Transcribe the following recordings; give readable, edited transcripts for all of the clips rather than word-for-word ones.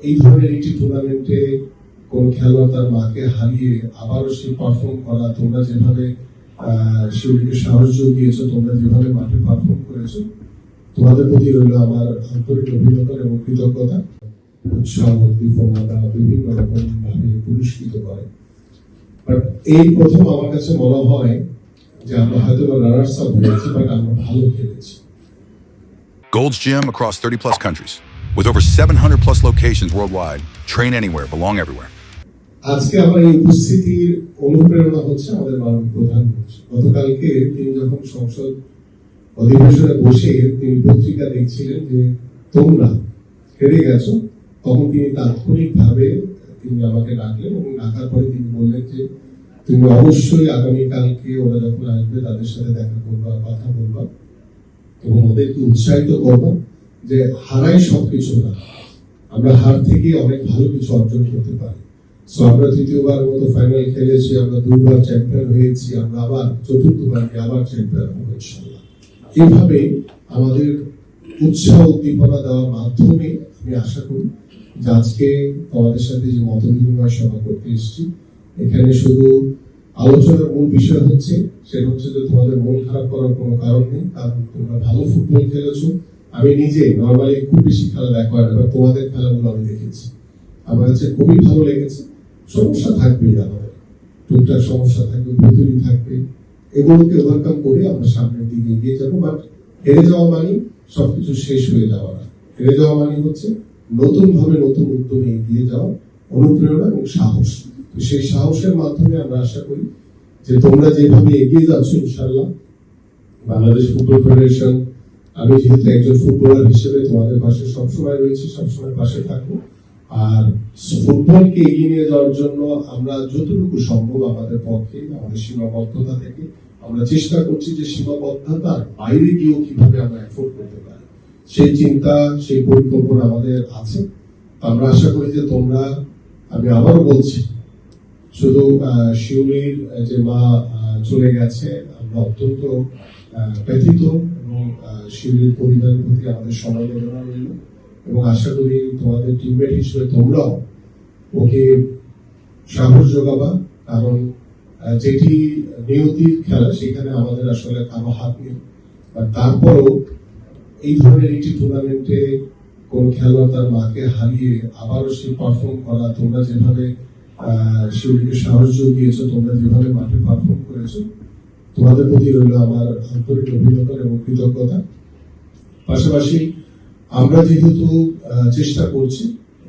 এই ধরনের একটি টুর্নামেন্টে কোন খেলোয়াড় তার মাকে হারিয়ে আবারও সে পারফর্ম করা, তোমরা যেভাবে শিউলিকে সাহস জুগিয়েছো, তোমরা যেভাবে মাঠে পারফর্ম করেছো, তোমাদের প্রতি রইল আমার আন্তরিক অভিনন্দন এবং কৃতজ্ঞতা। উৎসাহ উদ্দীপনা বিভিন্ন রকম ভাবে পুরস্কৃত করে। বাট এই প্রথম আমার কাছে মনে হয় যে আমরা হয়তো রানার্স আপ হয়েছি, বাট আমরা ভালো খেলেছি। Gold's Gym across 30 plus countries with over 700 plus locations worldwide. Train anywhere, belong everywhere. আজকে আমার এই উপস্থিতির অনুপ্রেরণা হচ্ছে আমাদের মাননীয় প্রধানমন্ত্রী। গতকালকে তিনি যখন সংসদ অধিবেশনে বসে তিনি পত্রিকা দেখছিলেন যে তোমরা হেরে গেছো, তখন তিনি তাৎক্ষণিকভাবে তিনি আমাকে ডাকলেন এবং ডাকার পরে তিনি বললেন যে তুমি অবশ্যই আগামীকালকে ওরা যখন আসবে তাদের সাথে দেখা করবা, কথা বলবা এবং ওদেরকে উৎসাহিত করবা যে হারাই সবকিছু না, আমরা হার থেকে অনেক ভালো কিছু অর্জন করতে পারি। সো আমরা তৃতীয়বার মতো ফাইনাল খেলেছি, আমরা দুইবার চ্যাম্পিয়ন হয়েছি, আমরা আবার চতুর্থবার আবার চ্যাম্পিয়ন হবো ইনশাআল্লাহ। এইভাবে আমাদের উৎসাহ উদ্দীপনা দেওয়ার মাধ্যমে আমি আশা করি যে আজকে তোমাদের সাথে যে মত বিনিময় সভা করতে এসেছি, এখানে শুধু আলোচনার মূল বিষয় হচ্ছে সেটা হচ্ছে যে তোমাদের মন খারাপ করার কোনো কারণ নেই, কারণ তোমরা ভালো ফুটবল খেলেছো। আমি নিজে নর্মালি খুব বেশি খেলা দেখা হয় না, তোমাদের খেলাগুলো আমি দেখেছি, আমার কাছে খুবই ভালো লেগেছে। সমস্যা থাকবেই, আমাদের টুকটাক সমস্যা থাকবে, ভুতুরি থাকবে, এগুলোকে ওভারকাম করে আমরা সামনের দিকে এগিয়ে যাবো। বাট হেরে যাওয়া মানে সবকিছু শেষ হয়ে যাওয়া না, হেরে যাওয়া মানে হচ্ছে নতুন ভাবে নতুন উদ্যমে এগিয়ে যাওয়া, অনুপ্রেরণা এবং সাহস। তো সেই সাহসের মাধ্যমে আমরা আশা করি যে তোমরা যেভাবে এগিয়ে যাচ্ছ ইনশাআল্লাহ বাংলাদেশ ফুটবল ফেডারেশন, আমি যেহেতু একজন ফুটবলার হিসেবে তোমাদের পাশে সবসময় রয়েছি, সবসময় পাশে থাকবো। আর ফুটবলকে এগিয়ে নিয়ে যাওয়ার জন্য আমরা যতটুকু সম্ভব আমাদের পক্ষে, আমাদের সীমাবদ্ধতা থেকে আমরা চেষ্টা করছি যে সীমাবদ্ধতার বাইরে গিয়েও কিভাবে আমরা এফোর্ড করতে পারি, সেই চিন্তা, সেই পরিকল্পনা আমাদের আছে। আমরা আশা করি যে তোমরা, আমি আবারও বলছি, শুধু শিউলির যে মা চলে গেছে আমরা অত্যন্ত ব্যথিত এবং শিউলির পরিবারের প্রতি আমাদের সমবেদনা রইল এবং আশা করি তোমাদের টিমমেট হিসেবে তোমরাও ওকে সাহস যোগাবা, কারণ যেটি নিয়তির খেলা সেখানে আমাদের আসলে কারো হাত নেই। আর তারপরও এই ধরনের একটি টুর্নামেন্টে কোন খেলোয়াড় তার মাকে হারিয়ে আবারও সে পারফর্ম করা, তোমরা যেভাবে শিউলিকে সাহস জুগিয়েছো, তোমরা যেভাবে মাঠে পারফর্ম করেছো, তোমাদের প্রতি রইল আমার আন্তরিক অভিনন্দন এবং কৃতজ্ঞতা। পাশাপাশি আমরা যেহেতু চেষ্টা করছি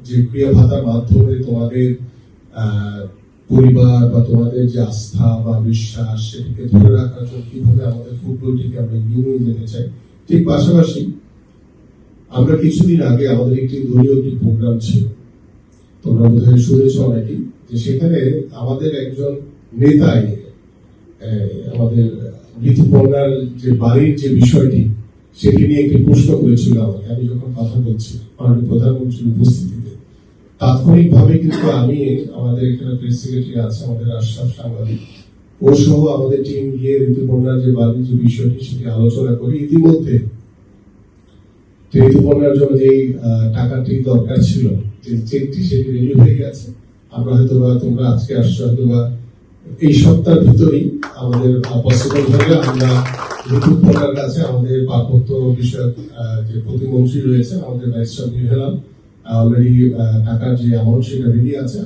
যে ক্রিয়া ভাতার মাধ্যমে তোমাদের পরিবার বা তোমাদের যে আস্থা বা বিশ্বাস সেটাকে ধরে রাখার জন্য কিভাবে আমাদের ফুটবলটিকে আমরা এগিয়ে নিয়ে যেতে চাই, ঠিক পাশাপাশি আমরা কিছুদিন আগে আমাদের একটি দলীয় একটি প্রোগ্রাম ছিল, তোমরা বোধহয় শুনেছ অনেকেই, যে সেখানে আমাদের একজন নেতাই আমাদের ঋতুপর্ণার যে বাড়ির যে বিষয়টি সেটি নিয়ে একটি প্রশ্ন করেছিল আমাকে, আমি যখন কথা বলছি মাননীয় প্রধানমন্ত্রীর উপস্থিতিতে। তাৎক্ষণিকভাবে কিন্তু আমি, আমাদের এখানে প্রেস সেক্রেটারি আছে আমাদের আশরাফ সাংবাদিক, ও সহ আমাদের টিম গিয়ে ঋতুপর্ণার যে বাড়ির যে বিষয়টি সেটি আলোচনা করি। ইতিমধ্যে ঋতুপর্ণার জন্য যেই টাকাটি দরকার ছিল, যে চেকটি, সেটি রেডি হয়ে গেছে। আমরা হয়তো বা, তোমরা আজকে আসছো, হয়তো বা এই সপ্তাহের ভিতরেই আমাদের পসিবল হলে আমরা ঋতুপর্ণার কাছে আমাদের পার্বত্য বিষয়ক যে প্রতিমন্ত্রী রয়েছে আমাদের ব্যারিস্টার মিহেলাল অলরেডি টাকার যে অ্যামাউন্ট সেটা রেডি আছে,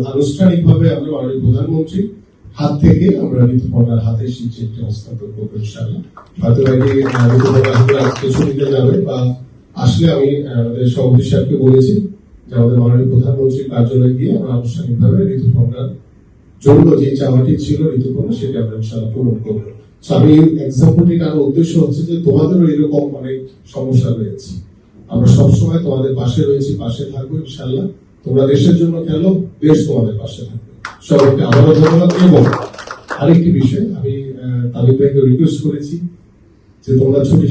আনুষ্ঠানিকভাবে আমরা মাননীয় প্রধানমন্ত্রী হাত থেকে আমরা ঋতুপর্ণার হাতে সেই চেকটি হস্তান্তর করবো ইনশাআল্লাহ। হয়তো ঋতুপর্ণা আজকে ছুটিতে যাবে বা আসলে আমি আমাদের সভাপতি সাহেবকে বলেছি যে আমাদের মাননীয় প্রধানমন্ত্রীর কার্যালয়ে গিয়ে আমরা আনুষ্ঠানিকভাবে ঋতুপর্ণার জন্য যে চাওয়াটি ছিল ঋতুপর্ণা সেটা আমরা ইনশাআল্লাহ পূরণ করবো। আমি এক্সাম্পলটি কারণ উদ্দেশ্য হচ্ছে যে তোমাদেরও এরকম অনেক সমস্যা রয়েছে, আমরা সবসময় তোমাদের পাশে রয়েছি, পাশে থাকবো ইনশাআল্লাহ। তোমরা দেশের জন্য খেলো, দেশ তোমাদের পাশে থাকবে। সবাইকে আবারও ধন্যবাদ। এবং আরেকটি বিষয়, আমি তামিম ভাইকে রিকোয়েস্ট করেছি যে তোমরা ছুটি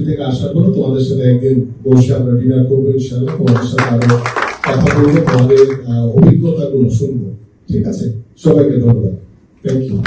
থেকে আসার পর তোমাদের সাথে একদিন বসে আমরা ডিনার করবো ইনশাআল্লাহ, তোমাদের সাথে আরো কথা বলবো, তোমাদের অভিজ্ঞতাগুলো শুনবো। ঠিক আছে, সবাইকে ধন্যবাদ। Thank you.